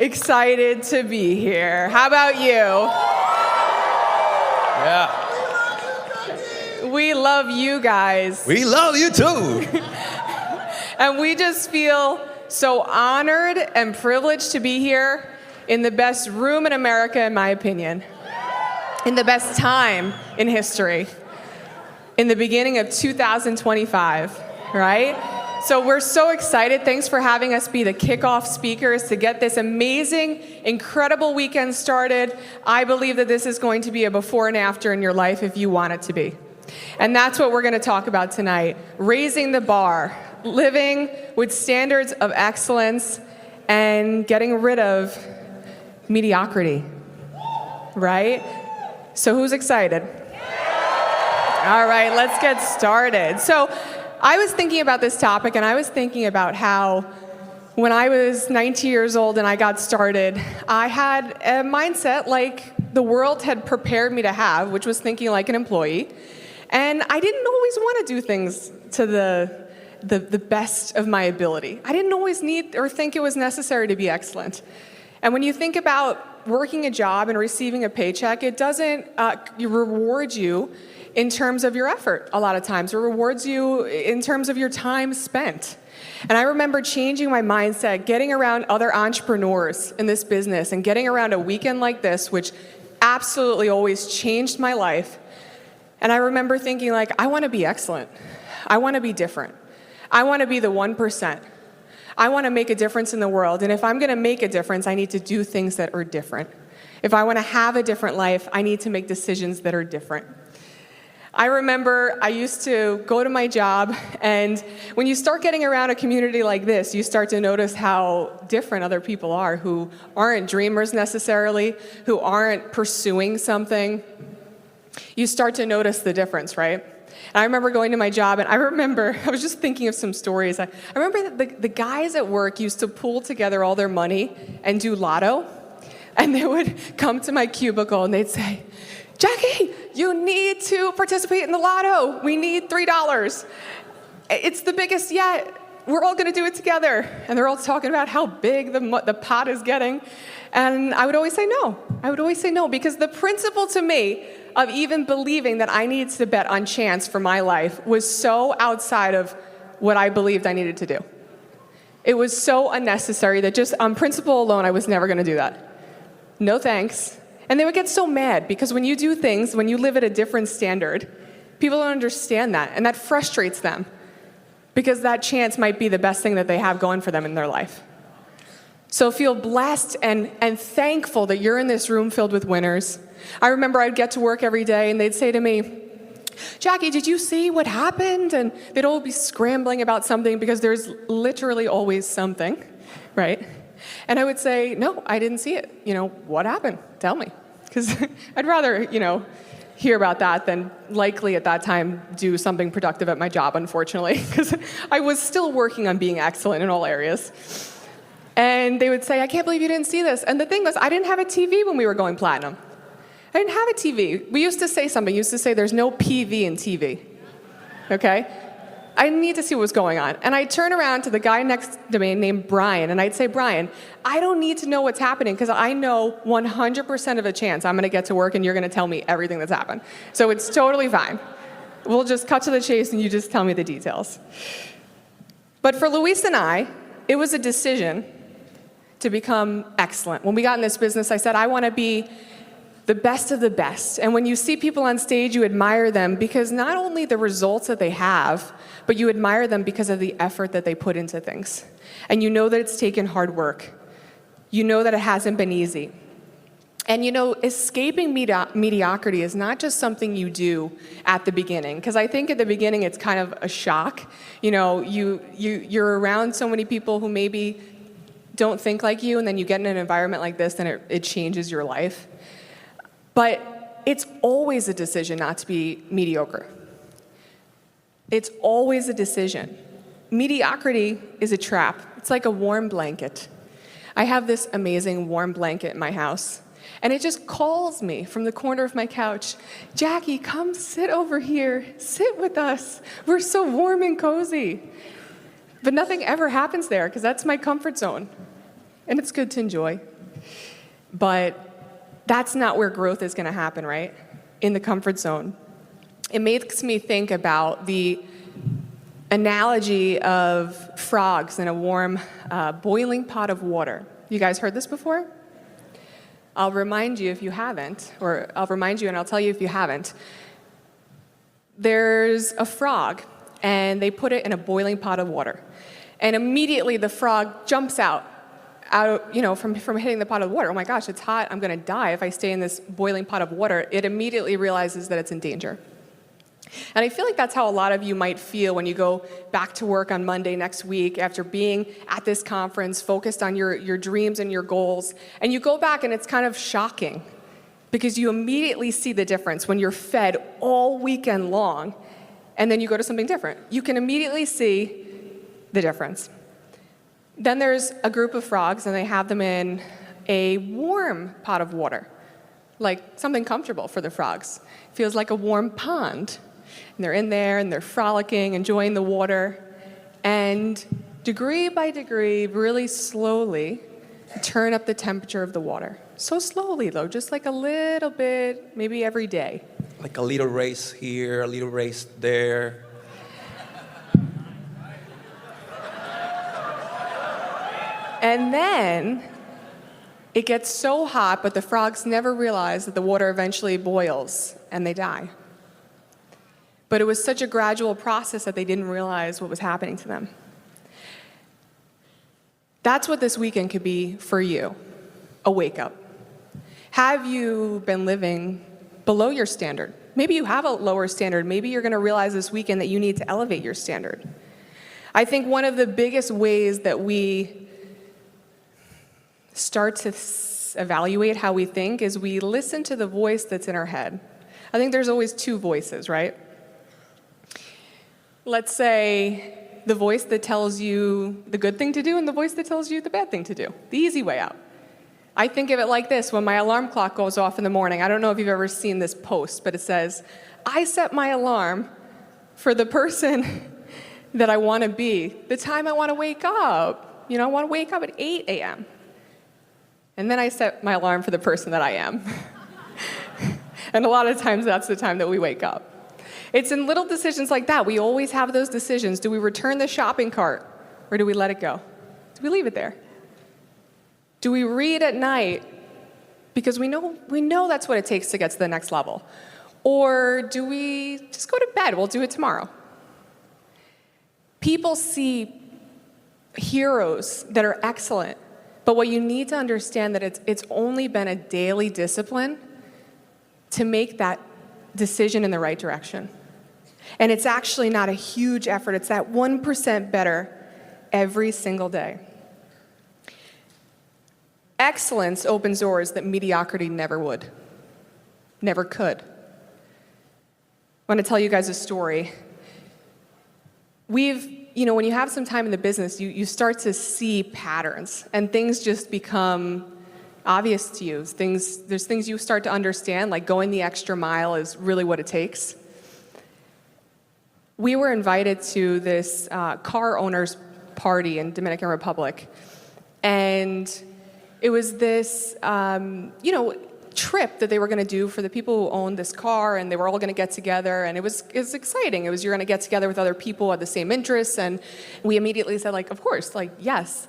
excited to be here. How about you? Yeah. We love you guys. We love you too. And we just feel so honored and privileged to be here in the best room in America, in my opinion. In the best time in history. In the beginning of 2025, right? So we're so excited. Thanks for having us be the kickoff speakers to get this amazing, incredible weekend started. I believe that this is going to be a before and after in your life if you want it to be. And that's what we're going to talk about tonight. Raising the bar, living with standards of excellence, and getting rid of mediocrity, right? So who's excited? All right, let's get started. So I was thinking about this topic, and I was thinking about how when I was 19 years old and I got started, I had a mindset like the world had prepared me to have, which was thinking like an employee. And I didn't always want to do things to the best of my ability. I didn't always need or think it was necessary to be excellent. And when you think about working a job and receiving a paycheck, it doesn't reward you in terms of your effort a lot of times. It rewards you in terms of your time spent. And I remember changing my mindset, getting around other entrepreneurs in this business and getting around a weekend like this, which absolutely always changed my life. And I remember thinking like, I want to be excellent. I want to be different. I want to be the 1%. I want to make a difference in the world. And if I'm going to make a difference, I need to do things that are different. If I want to have a different life, I need to make decisions that are different. I remember I used to go to my job, and when you start getting around a community like this, you start to notice how different other people are who aren't dreamers necessarily, who aren't pursuing something. You start to notice the difference, right? And I remember going to my job, and I was just thinking of some stories. I remember that the guys at work used to pool together all their money and do lotto, and they would come to my cubicle and they'd say, Jackie, you need to participate in the lotto. We need $3. It's the biggest yet. We're all going to do it together. And they're all talking about how big the pot is getting. And I would always say no. I would always say no, because the principle to me of even believing that I needed to bet on chance for my life was so outside of what I believed I needed to do. It was so unnecessary that just on principle alone, I was never going to do that. No thanks. And they would get so mad because when you do things, when you live at a different standard, people don't understand that, and that frustrates them because that chance might be the best thing that they have going for them in their life. So feel blessed and thankful that you're in this room filled with winners. I remember I'd get to work every day and they'd say to me, Jackie, did you see what happened? And they'd all be scrambling about something because there's literally always something, right? And I would say, no, I didn't see it. What happened? Tell me. Because I'd rather, hear about that than likely at that time do something productive at my job, unfortunately, because I was still working on being excellent in all areas. And they would say, I can't believe you didn't see this. And the thing was, I didn't have a TV when we were going platinum. I didn't have a TV. We used to say something. We used to say there's no PV in TV. Okay? I need to see what was going on. And I'd turn around to the guy next to me named Brian, and I'd say, Brian, I don't need to know what's happening because I know 100% of a chance I'm going to get to work and you're going to tell me everything that's happened. So it's totally fine. We'll just cut to the chase and you just tell me the details. But for Luis and I, it was a decision to become excellent. When we got in this business, I said, I want to be the best of the best. And when you see people on stage, you admire them because not only the results that they have, but you admire them because of the effort that they put into things. And you know that it's taken hard work. You know that it hasn't been easy. And escaping mediocrity is not just something you do at the beginning, because I think at the beginning it's kind of a shock. You're around so many people who maybe don't think like you, and then you get in an environment like this, and it changes your life. But it's always a decision not to be mediocre. It's always a decision. Mediocrity is a trap. It's like a warm blanket. I have this amazing warm blanket in my house, and it just calls me from the corner of my couch, Jackie, come sit over here. Sit with us. We're so warm and cozy. But nothing ever happens there because that's my comfort zone. And it's good to enjoy. But that's not where growth is going to happen, right? In the comfort zone. It makes me think about the analogy of frogs in a warm, boiling pot of water. You guys heard this before? I'll remind you if you haven't, or I'll remind you and I'll tell you if you haven't. There's a frog, and they put it in a boiling pot of water. And immediately the frog jumps out from hitting the pot of water. Oh my gosh, it's hot. I'm going to die if I stay in this boiling pot of water. It immediately realizes that it's in danger. And I feel like that's how a lot of you might feel when you go back to work on Monday next week after being at this conference, focused on your dreams and your goals. And you go back and it's kind of shocking because you immediately see the difference when you're fed all weekend long and then you go to something different. You can immediately see the difference. Then there's a group of frogs and they have them in a warm pot of water, like something comfortable for the frogs. Feels like a warm pond. And they're in there and they're frolicking, enjoying the water. And degree by degree, really slowly, turn up the temperature of the water. So slowly though, just like a little bit, maybe every day. Like a little race here, a little race there. And then it gets so hot, but the frogs never realize that the water eventually boils and they die. But it was such a gradual process that they didn't realize what was happening to them. That's what this weekend could be for you, a wake up. Have you been living below your standard? Maybe you have a lower standard. Maybe you're going to realize this weekend that you need to elevate your standard. I think one of the biggest ways that we start to evaluate how we think is we listen to the voice that's in our head. I think there's always two voices, right? Let's say the voice that tells you the good thing to do and the voice that tells you the bad thing to do, the easy way out. I think of it like this when my alarm clock goes off in the morning. I don't know if you've ever seen this post, but it says, I set my alarm for the person that I want to be, the time I want to wake up. I want to wake up at 8 a.m. And then I set my alarm for the person that I am. And a lot of times that's the time that we wake up. It's in little decisions like that. We always have those decisions. Do we return the shopping cart or do we let it go? Do we leave it there? Do we read at night because we know that's what it takes to get to the next level? Or do we just go to bed? We'll do it tomorrow. People see heroes that are excellent, but what you need to understand that it's only been a daily discipline to make that decision in the right direction. And it's actually not a huge effort. It's that 1% better every single day. Excellence opens doors that mediocrity never would, never could. I want to tell you guys a story. When you have some time in the business, you start to see patterns, and things just become obvious to you. There's things you start to understand, like going the extra mile is really what it takes. We were invited to this car owners party in Dominican Republic, and it was this, trip that they were going to do for the people who owned this car, and they were all going to get together, and it was exciting. You're going to get together with other people who had the same interests, and we immediately said, of course, yes.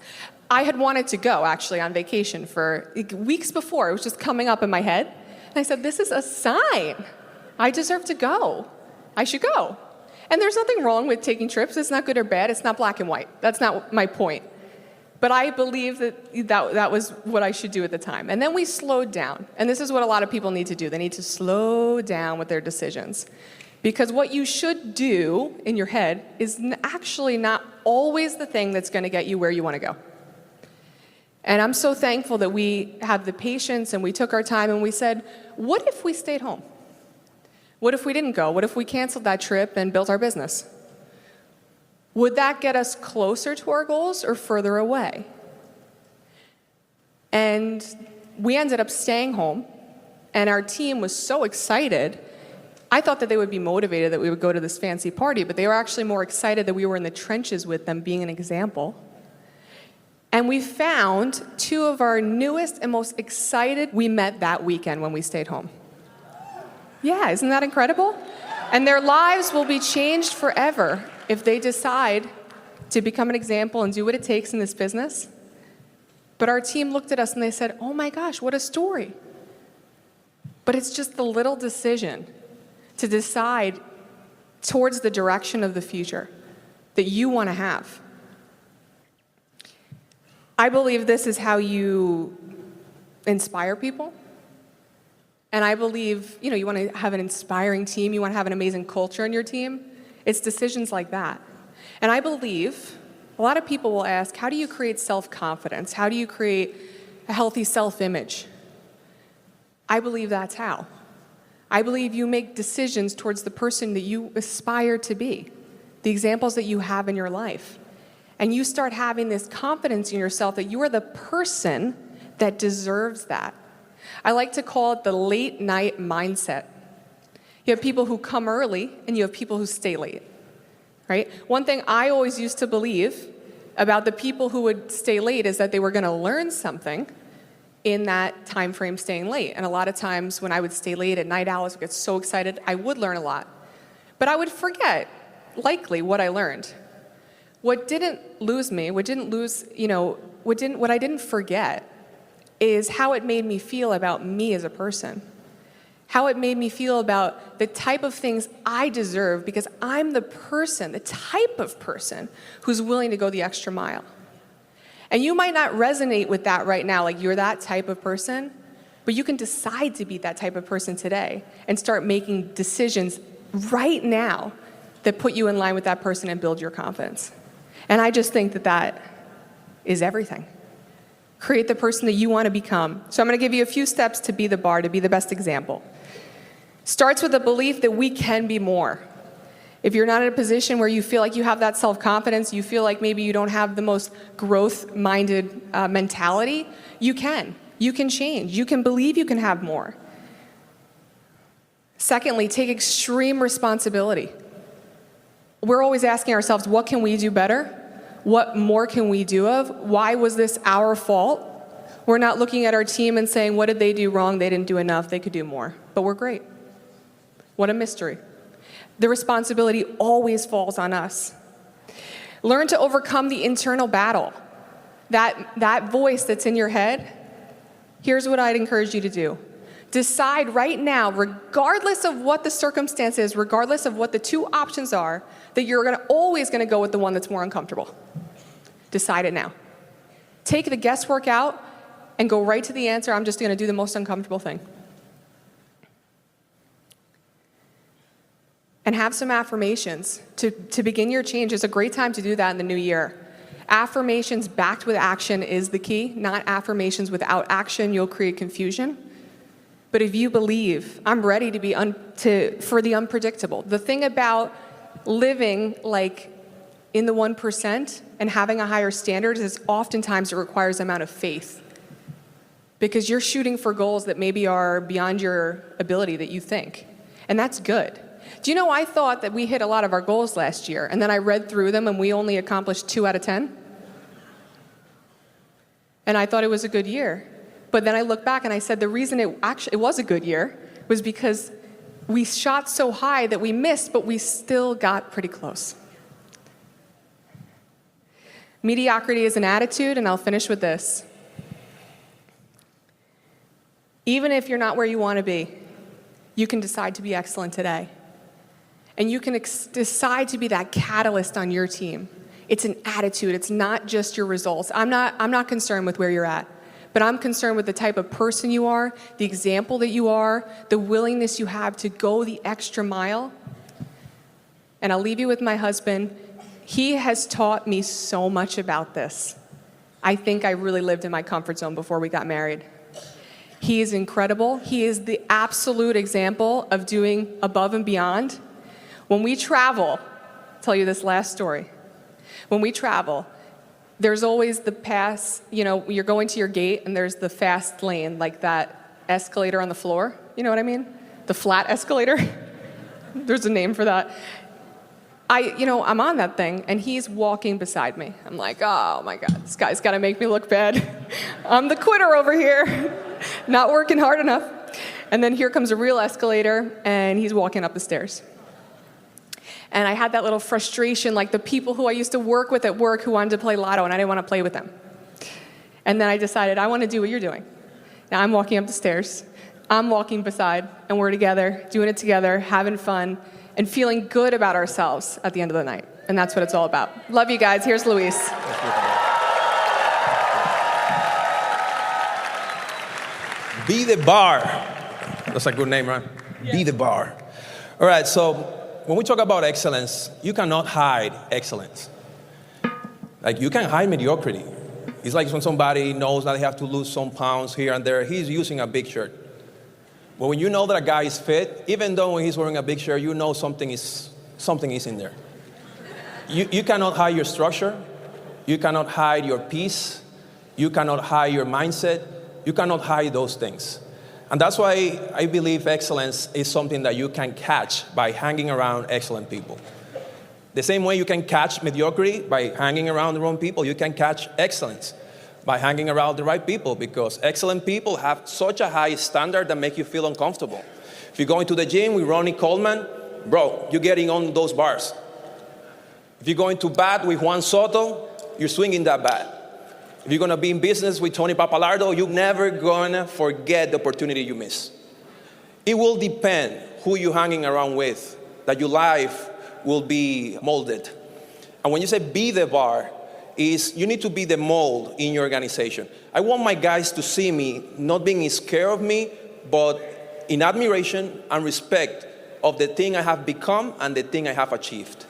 I had wanted to go, actually, on vacation for weeks before. It was just coming up in my head, and I said, this is a sign. I deserve to go. I should go. And there's nothing wrong with taking trips. It's not good or bad. It's not black and white. That's not my point. But I believe that was what I should do at the time. And then we slowed down. And this is what a lot of people need to do. They need to slow down with their decisions. Because what you should do in your head is actually not always the thing that's going to get you where you want to go. And I'm so thankful that we have the patience and we took our time and we said, what if we stayed home? What if we didn't go? What if we canceled that trip and built our business? Would that get us closer to our goals or further away? And we ended up staying home, and our team was so excited. I thought that they would be motivated that we would go to this fancy party, but they were actually more excited that we were in the trenches with them, being an example. And we found two of our newest and most excited we met that weekend when we stayed home. Yeah, isn't that incredible? And their lives will be changed forever if they decide to become an example and do what it takes in this business. But our team looked at us and they said, oh my gosh, what a story. But it's just the little decision to decide towards the direction of the future that you want to have. I believe this is how you inspire people. And I believe, you want to have an inspiring team, you want to have an amazing culture in your team. It's decisions like that. And I believe a lot of people will ask, how do you create self-confidence? How do you create a healthy self-image? I believe that's how. I believe you make decisions towards the person that you aspire to be, the examples that you have in your life. And you start having this confidence in yourself that you are the person that deserves that. I like to call it the late night mindset. You have people who come early and you have people who stay late, right? One thing I always used to believe about the people who would stay late is that they were going to learn something in that time frame staying late. And a lot of times when I would stay late at night owls, would get so excited, I would learn a lot. But I would forget, likely, what I learned. What didn't lose me, what I didn't forget is how it made me feel about me as a person. How it made me feel about the type of things I deserve because I'm the person, the type of person who's willing to go the extra mile. And you might not resonate with that right now, like you're that type of person, but you can decide to be that type of person today and start making decisions right now that put you in line with that person and build your confidence. And I just think that that is everything. Create the person that you want to become. So I'm going to give you a few steps to be the bar, to be the best example. Starts with a belief that we can be more. If you're not in a position where you feel like you have that self-confidence, you feel like maybe you don't have the most growth-minded mentality, you can. You can change. You can believe you can have more. Secondly, take extreme responsibility. We're always asking ourselves, what can we do better? What more can we do of? Why was this our fault? We're not looking at our team and saying, what did they do wrong? They didn't do enough. They could do more. But we're great. What a mystery. The responsibility always falls on us. Learn to overcome the internal battle. That voice that's in your head, here's what I'd encourage you to do. Decide right now, regardless of what the circumstance is, regardless of what the two options are, that you're always going to go with the one that's more uncomfortable. Decide it now. Take the guesswork out and go right to the answer. I'm just going to do the most uncomfortable thing. And have some affirmations. To begin your change is a great time to do that in the new year. Affirmations backed with action is the key, not affirmations without action. You'll create confusion. But if you believe, I'm ready to be for the unpredictable. The thing about living like in the 1% and having a higher standard is oftentimes it requires an amount of faith. Because you're shooting for goals that maybe are beyond your ability that you think. And that's good. Do you know, I thought that we hit a lot of our goals last year, and then I read through them and we only accomplished 2 out of 10. And I thought it was a good year. But then I looked back and I said the reason it was a good year was because we shot so high that we missed, but we still got pretty close. Mediocrity is an attitude, and I'll finish with this. Even if you're not where you want to be, you can decide to be excellent today. And you can decide to be that catalyst on your team. It's an attitude. It's not just your results. I'm not concerned with where you're at. But I'm concerned with the type of person you are, the example that you are, the willingness you have to go the extra mile. And I'll leave you with my husband. He has taught me so much about this. I think I really lived in my comfort zone before we got married. He is incredible. He is the absolute example of doing above and beyond. When we travel, I'll tell you this last story. When we travel, there's always the pass, you're going to your gate and there's the fast lane, like that escalator on the floor. You know what I mean? The flat escalator. There's a name for that. I'm on that thing, and he's walking beside me. I'm like, oh my God, this guy's got to make me look bad. I'm the quitter over here, not working hard enough. And then here comes a real escalator, and he's walking up the stairs. And I had that little frustration, like the people who I used to work with at work who wanted to play lotto, and I didn't want to play with them. And then I decided, I want to do what you're doing. Now I'm walking up the stairs, I'm walking beside, and we're together, doing it together, having fun, and feeling good about ourselves at the end of the night. And that's what it's all about. Love you guys. Here's Luis. Be the bar. That's a good name, right? Yeah. Be the bar. All right, so when we talk about excellence, you cannot hide excellence. Like, you can hide mediocrity. It's like when somebody knows that they have to lose some pounds here and there, he's using a big shirt. But when you know that a guy is fit, even though when he's wearing a big shirt, you know something is in there. You cannot hide your structure. You cannot hide your peace. You cannot hide your mindset. You cannot hide those things. And that's why I believe excellence is something that you can catch by hanging around excellent people. The same way you can catch mediocrity by hanging around the wrong people, you can catch excellence by hanging around the right people, because excellent people have such a high standard that make you feel uncomfortable. If you're going to the gym with Ronnie Coleman, bro, you're getting on those bars. If you're going to bat with Juan Soto, you're swinging that bat. If you're going to be in business with Tony Papalardo, you're never going to forget the opportunity you miss. It will depend who you're hanging around with, that your life will be molded. And when you say be the bar, is you need to be the mold in your organization. I want my guys to see me not being scared of me, but in admiration and respect of the thing I have become and the thing I have achieved.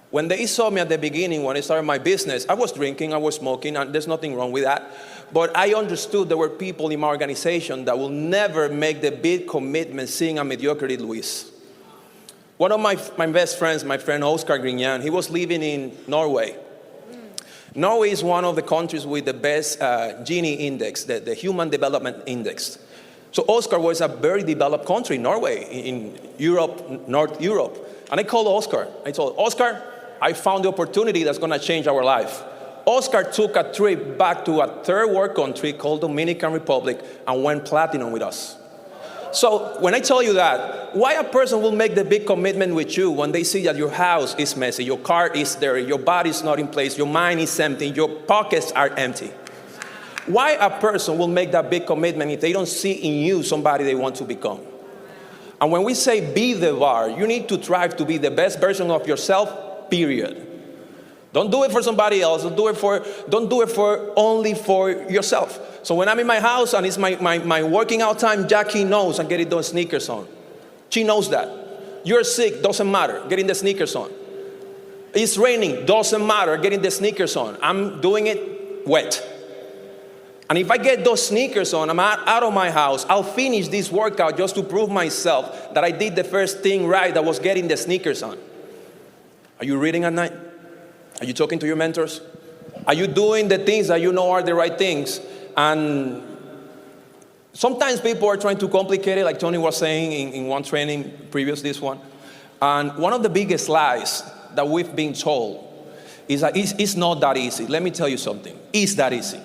When they saw me at the beginning, when I started my business, I was drinking, I was smoking, and there's nothing wrong with that. But I understood there were people in my organization that will never make the big commitment seeing a mediocrity Luis. One of my best friends, my friend Oscar Grignan, he was living in Norway. Norway is one of the countries with the best Gini index, the Human Development Index. So Oscar was a very developed country, Norway, in Europe, North Europe. And I called Oscar. I told Oscar, I found the opportunity that's going to change our life. Oscar took a trip back to a third world country called Dominican Republic and went platinum with us. So when I tell you that, why a person will make the big commitment with you when they see that your house is messy, your car is dirty, your body's not in place, your mind is empty, your pockets are empty? Why a person will make that big commitment if they don't see in you somebody they want to become? And when we say be the bar, you need to strive to be the best version of yourself, period. Don't do it for somebody else. Don't do it for only for yourself. So when I'm in my house and it's my working out time, Jackie knows I'm getting those sneakers on. She knows that. You're sick, doesn't matter, getting the sneakers on. It's raining, doesn't matter, getting the sneakers on. I'm doing it wet. And if I get those sneakers on, I'm out of my house, I'll finish this workout just to prove myself that I did the first thing right, that was getting the sneakers on. Are you reading at night? Are you talking to your mentors? Are you doing the things that you know are the right things? And sometimes people are trying to complicate it, like Tony was saying in one training, previous this one. And one of the biggest lies that we've been told is that it's not that easy. Let me tell you something. It's that easy.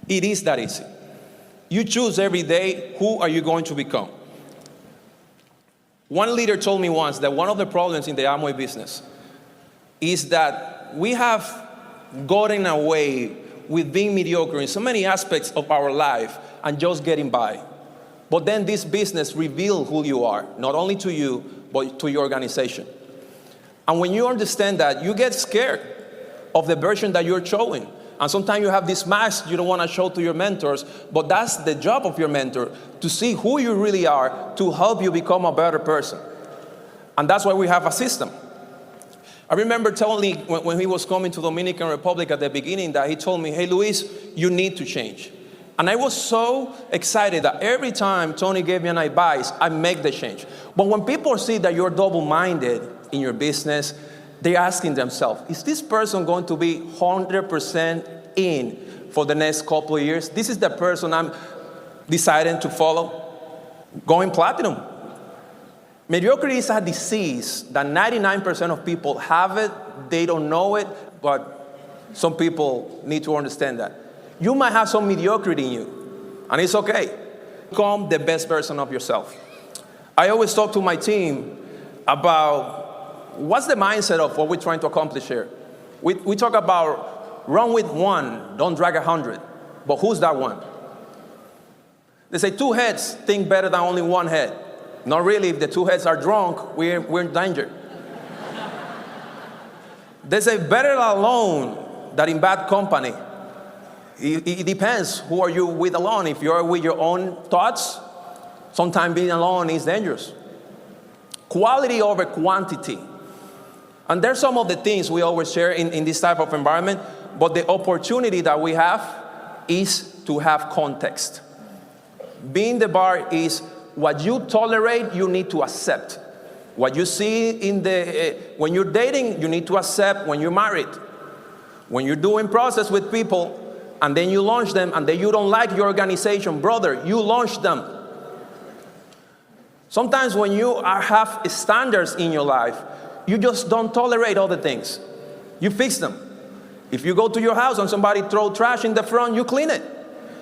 It is that easy. You choose every day who are you going to become. One leader told me once that one of the problems in the Amway business is that we have gotten away with being mediocre in so many aspects of our life and just getting by. But then this business reveals who you are, not only to you, but to your organization. And when you understand that, you get scared of the version that you're showing. And sometimes you have this mask you don't want to show to your mentors, but that's the job of your mentor, to see who you really are, to help you become a better person. And that's why we have a system. I remember Tony, when he was coming to Dominican Republic at the beginning, that he told me, hey, Luis, you need to change. And I was so excited that every time Tony gave me an advice, I make the change. But when people see that you're double-minded in your business, they're asking themselves, is this person going to be 100% in for the next couple of years? This is the person I'm deciding to follow, going platinum. Mediocrity is a disease that 99% of people have it, they don't know it, but some people need to understand that. You might have some mediocrity in you, and it's okay. Become the best version of yourself. I always talk to my team about what's the mindset of what we're trying to accomplish here. We talk about run with one, don't drag 100. But who's that one? They say two heads think better than only one head. Not really. If the two heads are drunk, we're in danger. They say better alone than in bad company. It depends who are you with alone. If you're with your own thoughts, sometimes being alone is dangerous. Quality over quantity. And there's some of the things we always share in this type of environment, but the opportunity that we have is to have context. Being the bar is what you tolerate, you need to accept. What you see when you're dating, you need to accept when you're married. When you're doing process with people, and then you launch them, and then you don't like your organization, brother, you launch them. Sometimes when you have standards in your life, you just don't tolerate other things. You fix them. If you go to your house and somebody throw trash in the front, you clean it.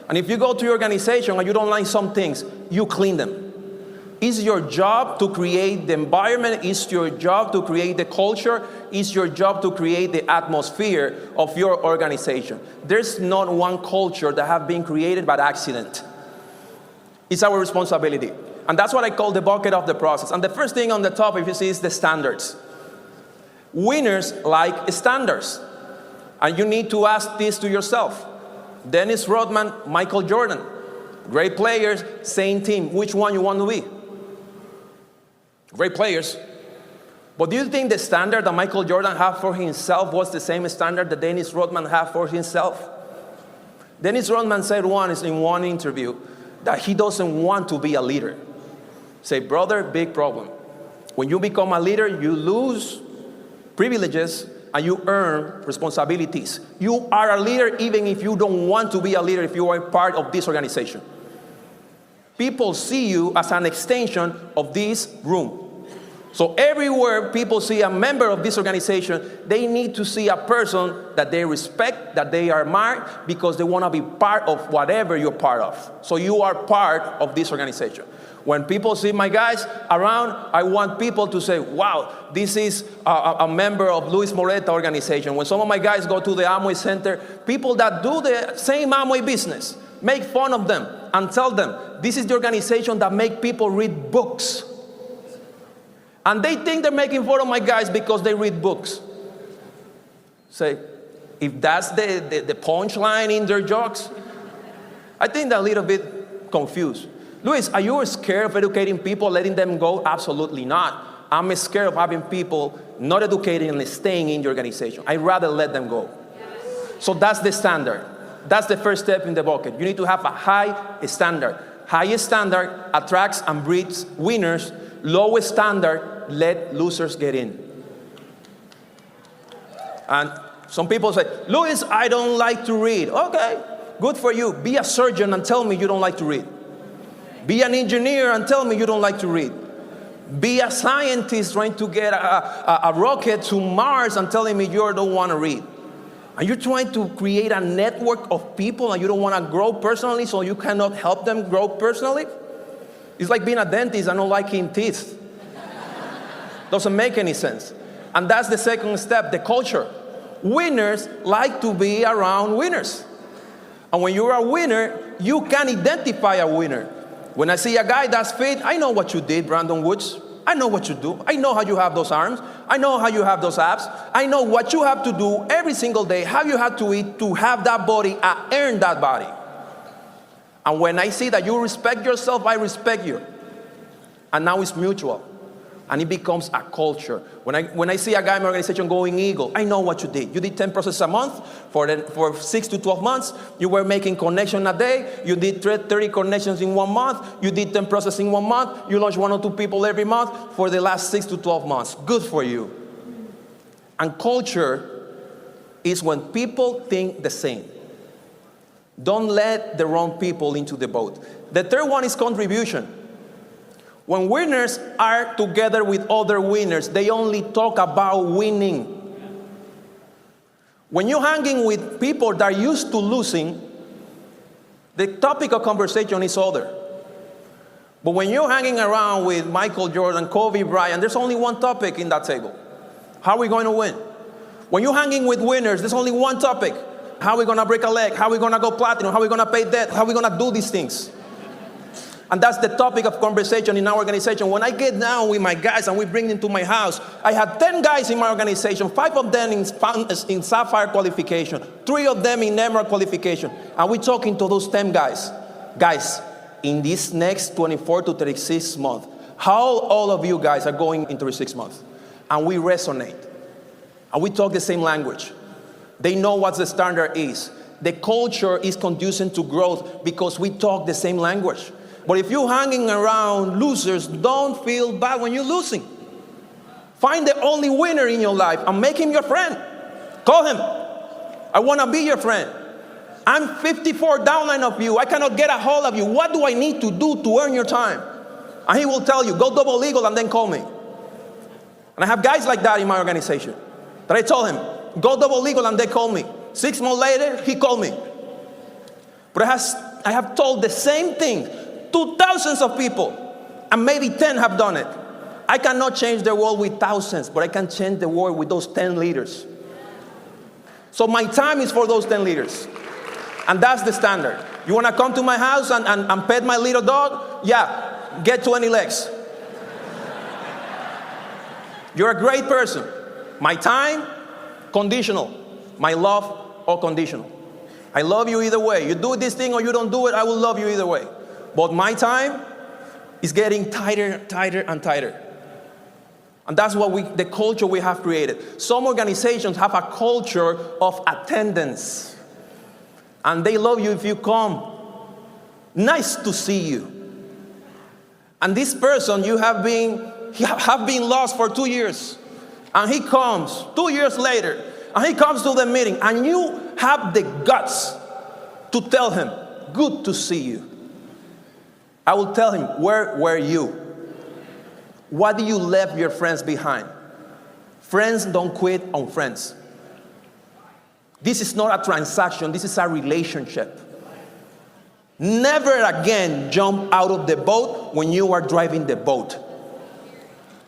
And if you go to your organization and you don't like some things, you clean them. It's your job to create the environment. It's your job to create the culture. It's your job to create the atmosphere of your organization. There's not one culture that have been created by accident. It's our responsibility. And that's what I call the bucket of the process. And the first thing on the top, if you see, is the standards. Winners like standards. And you need to ask this to yourself. Dennis Rodman, Michael Jordan. Great players, same team. Which one you want to be? Great players. But do you think the standard that Michael Jordan had for himself was the same standard that Dennis Rodman had for himself? Dennis Rodman said once in one interview that he doesn't want to be a leader. Say, brother, big problem. When you become a leader, you lose privileges and you earn responsibilities. You are a leader even if you don't want to be a leader, if you are part of this organization. People see you as an extension of this room. So everywhere people see a member of this organization, they need to see a person that they respect, that they admire, because they want to be part of whatever you're part of. So you are part of this organization. When people see my guys around, I want people to say, wow, this is a member of Luis Moreta organization. When some of my guys go to the Amway Center, people that do the same Amway business, make fun of them and tell them, this is the organization that make people read books. And they think they're making fun of my guys because they read books. Say, if that's the punchline in their jokes, I think they're a little bit confused. Luis, are you scared of educating people, letting them go? Absolutely not. I'm scared of having people not educating and staying in the organization. I'd rather let them go. So that's the standard. That's the first step in the bucket. You need to have a high standard. High standard attracts and breeds winners. Low standard, let losers get in. And some people say, Luis, I don't like to read. Okay, good for you. Be a surgeon and tell me you don't like to read. Be an engineer and tell me you don't like to read. Be a scientist trying to get a rocket to Mars and telling me you don't want to read. And you're trying to create a network of people and you don't want to grow personally, so you cannot help them grow personally? It's like being a dentist and not liking teeth. Doesn't make any sense. And that's the second step, the culture. Winners like to be around winners. And when you're a winner, you can identify a winner. When I see a guy that's fit, I know what you did, Brandon Woods. I know what you do. I know how you have those arms. I know how you have those abs. I know what you have to do every single day, how you have to eat to have that body, earn that body. And when I see that you respect yourself, I respect you. And now it's mutual. And it becomes a culture. When I see a guy in my organization going eagle, I know what you did. You did 10 processes a month for 6 to 12 months. You were making connections a day. You did 30 connections in 1 month. You did 10 processes in 1 month. You launched 1 or 2 people every month for the last 6 to 12 months. Good for you. And culture is when people think the same. Don't let the wrong people into the boat. The third one is contribution. When winners are together with other winners, they only talk about winning. When you're hanging with people that are used to losing, the topic of conversation is other. But when you're hanging around with Michael Jordan, Kobe Bryant, there's only one topic in that table. How are we going to win? When you're hanging with winners, there's only one topic. How are we going to break a leg? How are we going to go platinum? How are we going to pay debt? How are we going to do these things? And that's the topic of conversation in our organization. When I get down with my guys and we bring them to my house, I have 10 guys in my organization, 5 of them in Sapphire qualification, 3 of them in Emerald qualification. And we're talking to those 10 guys. Guys, in this next 24 to 36 months, how all of you guys are going in 36 months? And we resonate. And we talk the same language. They know what the standard is. The culture is conducive to growth because we talk the same language. But if you're hanging around losers, don't feel bad when you're losing. Find the only winner in your life and make him your friend. Call him. I want to be your friend. I'm 54 downline of you. I cannot get a hold of you. What do I need to do to earn your time? And he will tell you, go double legal and then call me. And I have guys like that in my organization. That I told him, go double legal and then call me. 6 months later, he called me. But I have told the same thing to thousands of people, and maybe 10 have done it. I cannot change the world with thousands, but I can change the world with those 10 leaders. So my time is for those 10 leaders. And that's the standard. You want to come to my house and pet my little dog? Yeah, get 20 legs. You're a great person. My time, conditional. My love, unconditional. I love you either way. You do this thing or you don't do it, I will love you either way. But my time is getting tighter, tighter, and tighter. And that's what the culture we have created. Some organizations have a culture of attendance. And they love you if you come. Nice to see you. And this person you have been lost for 2 years. And he comes 2 years later. And he comes to the meeting. And you have the guts to tell him, good to see you. I will tell him, where were you? Why did you leave your friends behind? Friends don't quit on friends. This is not a transaction, this is a relationship. Never again jump out of the boat when you are driving the boat.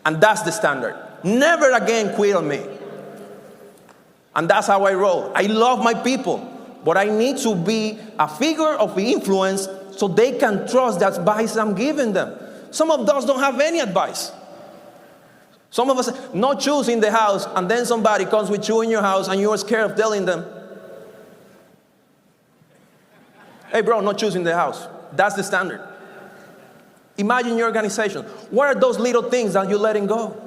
And that's the standard. Never again quit on me. And that's how I roll. I love my people, but I need to be a figure of influence so they can trust the advice I'm giving them. Some of us don't have any advice. Some of us, no shoes in the house, and then somebody comes with you in your house and you're scared of telling them, hey bro, no shoes in the house. That's the standard. Imagine your organization. What are those little things that you're letting go?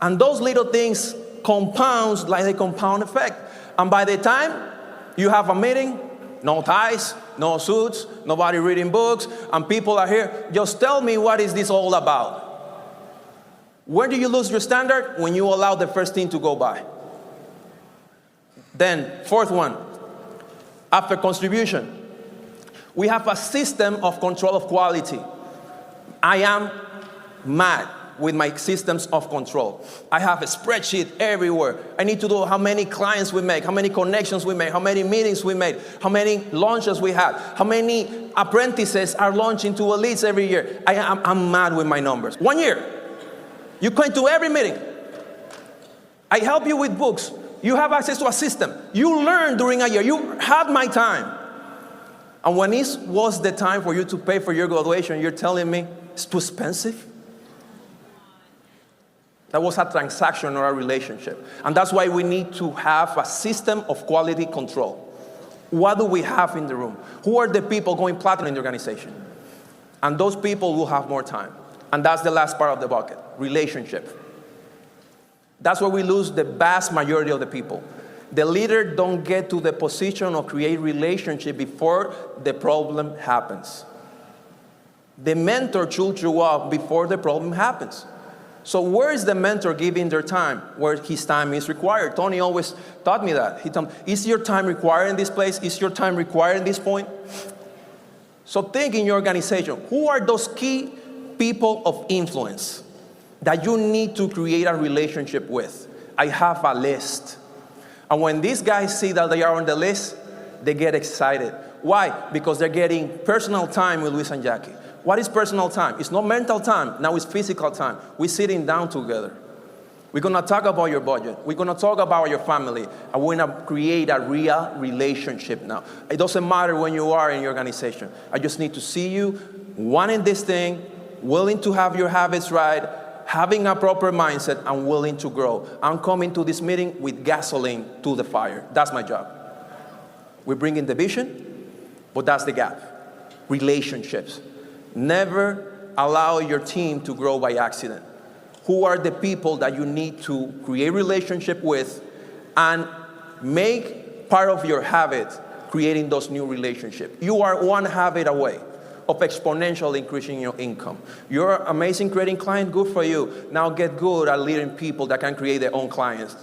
And those little things compounds like a compound effect. And by the time you have a meeting, no ties, no suits, nobody reading books, and people are here, just tell me, what is this all about? Where do you lose your standard? When you allow the first thing to go by. Then, fourth one, after contribution, we have a system of control of quality. I am mad with my systems of control. I have a spreadsheet everywhere. I need to know how many clients we make, how many connections we make, how many meetings we made, how many launches we had, how many apprentices are launching to elites every year. I'm mad with my numbers. 1 year, you come to every meeting. I help you with books. You have access to a system. You learn during a year. You had my time. And when it was the time for you to pay for your graduation, you're telling me it's too expensive? That was a transaction or a relationship. And that's why we need to have a system of quality control. What do we have in the room? Who are the people going platinum in the organization? And those people will have more time. And that's the last part of the bucket, relationship. That's where we lose the vast majority of the people. The leader don't get to the position of create relationship before the problem happens. The mentor should show up before the problem happens. So where is the mentor giving their time? Where his time is required. Tony always taught me that. He told me, is your time required in this place? Is your time required in this point? So think in your organization, who are those key people of influence that you need to create a relationship with. I have a list. And when these guys see that they are on the list, they get excited. Why? Because they're getting personal time with Luis and Jackie. What is personal time? It's not mental time. Now it's physical time. We're sitting down together. We're going to talk about your budget. We're going to talk about your family. And we're going to create a real relationship now. It doesn't matter when you are in your organization. I just need to see you wanting this thing, willing to have your habits right, having a proper mindset, and willing to grow. I'm coming to this meeting with gasoline to the fire. That's my job. We're bringing the vision, but that's the gap. Relationships. Never allow your team to grow by accident. Who are the people that you need to create relationship with and make part of your habit creating those new relationships? You are one habit away of exponentially increasing your income. You're amazing creating clients, good for you. Now get good at leading people that can create their own clients.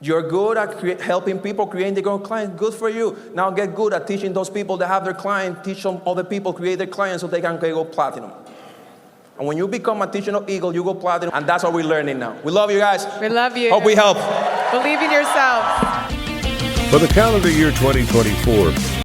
You're good at helping people create their own clients, good for you. Now get good at teaching those people that have their clients, teach some other people create their clients so they can go platinum. And when you become a teacher of Eagle, you go platinum, and that's what we're learning now. We love you guys. We love you. Hope we help. Believe in yourself. For the calendar year 2024,